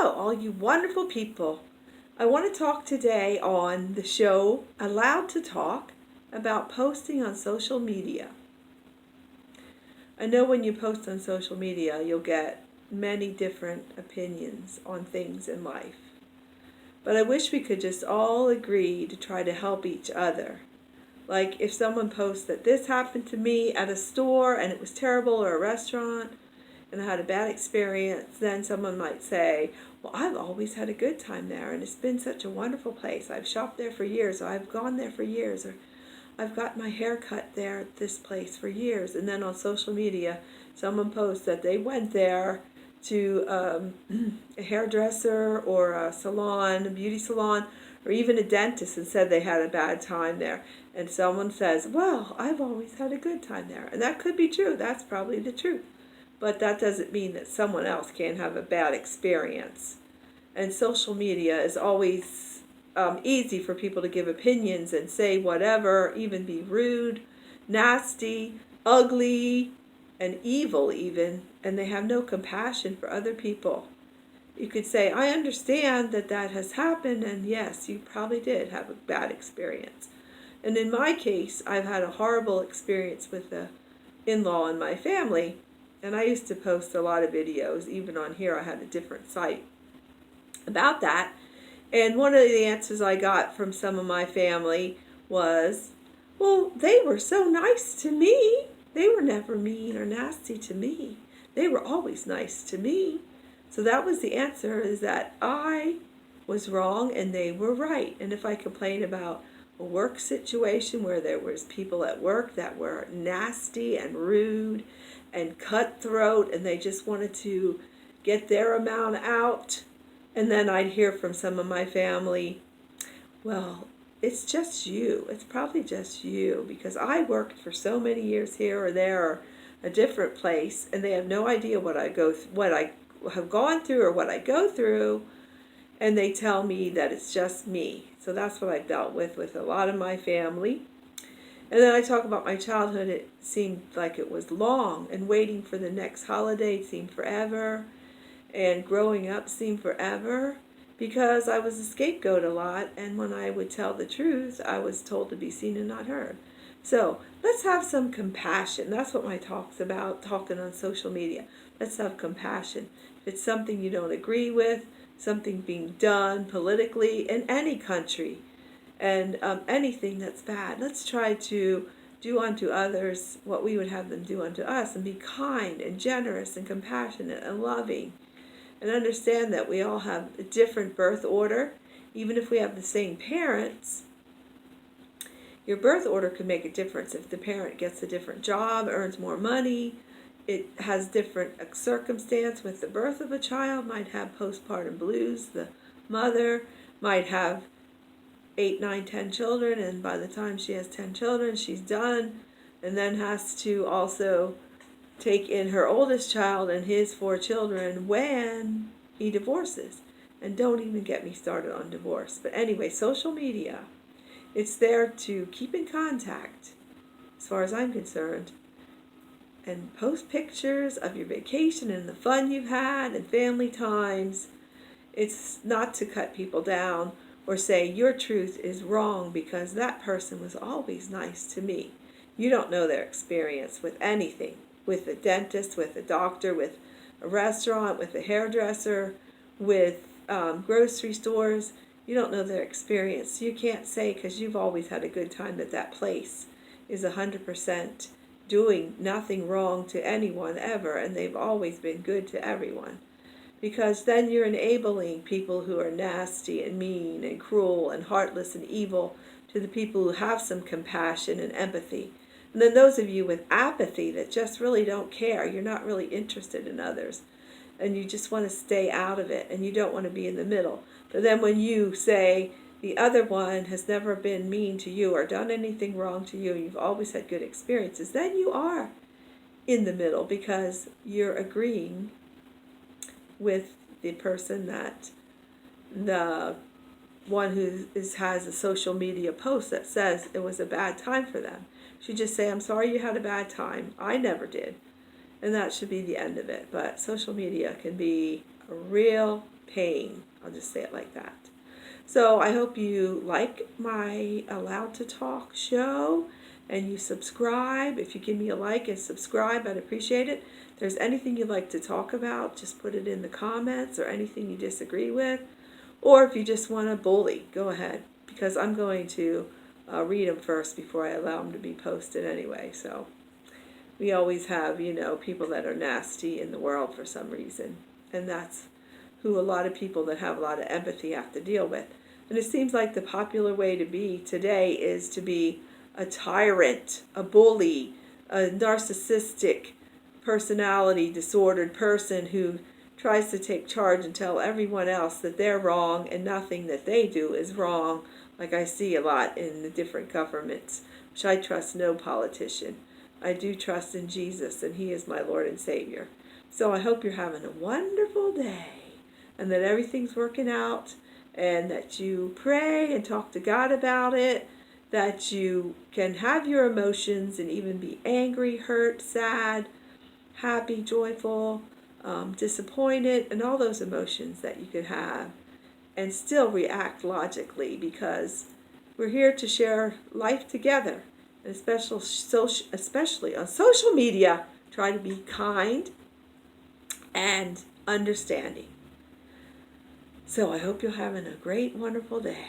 Hello, all you wonderful people. I want to talk today on the show Allowed to Talk about posting on social media. I know when you post on social media, you'll get many different opinions on things in life. But I wish we could just all agree to try to help each other. Like if someone posts that this happened to me at a store and it was terrible, or a restaurant, and I had a bad experience, then someone might say, well, I've always had a good time there, and it's been such a wonderful place. I've shopped there for years, or I've gone there for years, or I've got my hair cut there at this place for years. And then on social media, someone posts that they went there to a hairdresser or a salon, a beauty salon, or even a dentist, and said they had a bad time there. And someone says, well, I've always had a good time there. And that could be true. That's probably the truth. But that doesn't mean that someone else can't have a bad experience. And social media is always easy for people to give opinions and say whatever, even be rude, nasty, ugly, and evil even, and they have no compassion for other people. You could say, I understand that that has happened, and yes, you probably did have a bad experience. And in my case, I've had a horrible experience with the in-law in my family. And I used to post a lot of videos, even on here. I had a different site about that. And one of the answers I got from some of my family was, well, they were so nice to me. They were never mean or nasty to me. They were always nice to me. So that was the answer, is that I was wrong and they were right. And if I complain about a work situation where there was people at work that were nasty and rude and cutthroat, and they just wanted to get their amount out, and then I'd hear from some of my family, well, it's just you. It's probably just you, because I worked for so many years here or there or a different place, and they have no idea what I have gone through or what I go through, and they tell me that it's just me. So that's what I've dealt with a lot of my family. And then I talk about my childhood. It seemed like it was long, and waiting for the next holiday seemed forever, and growing up seemed forever, because I was a scapegoat a lot, and when I would tell the truth, I was told to be seen and not heard. So let's have some compassion. That's what my talk's about, talking on social media. Let's have compassion. If it's something you don't agree with, something being done politically in any country, and anything that's bad, let's try to do unto others what we would have them do unto us, and be kind and generous and compassionate and loving, and understand that we all have a different birth order. Even if we have the same parents, your birth order could make a difference. If the parent gets a different job, earns more money, it has different circumstance with the birth of a child, might have postpartum blues. The mother might have 8, 9, 10 children, and by the time she has 10 children, she's done, and then has to also take in her oldest child and his 4 children when he divorces. And don't even get me started on divorce. But anyway, social media, it's there to keep in contact, as far as I'm concerned, and post pictures of your vacation and the fun you've had and family times. It's not to cut people down or say your truth is wrong because that person was always nice to me. You don't know their experience with anything, with a dentist, with a doctor, with a restaurant, with a hairdresser, with grocery stores. You don't know their experience. You can't say because you've always had a good time that that place is 100% doing nothing wrong to anyone ever, and they've always been good to everyone. Because then you're enabling people who are nasty and mean and cruel and heartless and evil to the people who have some compassion and empathy. And then those of you with apathy that just really don't care, you're not really interested in others, and you just want to stay out of it, and you don't want to be in the middle. But then when you say the other one has never been mean to you or done anything wrong to you, you've always had good experiences, then you are in the middle, because you're agreeing with the person that the one who has a social media post that says it was a bad time for them. Should just say, I'm sorry you had a bad time. I never did. And that should be the end of it. But social media can be a real pain. I'll just say it like that. So I hope you like my Allowed to Talk show and you subscribe. If you give me a like and subscribe, I'd appreciate it. If there's anything you'd like to talk about, just put it in the comments, or anything you disagree with. Or if you just want to bully, go ahead, because I'm going to read them first before I allow them to be posted anyway. So we always have, people that are nasty in the world for some reason. And that's who a lot of people that have a lot of empathy have to deal with. And it seems like the popular way to be today is to be a tyrant, a bully, a narcissistic personality disordered person who tries to take charge and tell everyone else that they're wrong and nothing that they do is wrong, like I see a lot in the different governments, which I trust no politician. I do trust in Jesus, and He is my Lord and Savior. So I hope you're having a wonderful day, and that everything's working out, and that you pray and talk to God about it, that you can have your emotions and even be angry, hurt, sad, happy, joyful, disappointed, and all those emotions that you could have, and still react logically, because we're here to share life together, and especially on social media. Try to be kind and understanding. So I hope you're having a great, wonderful day.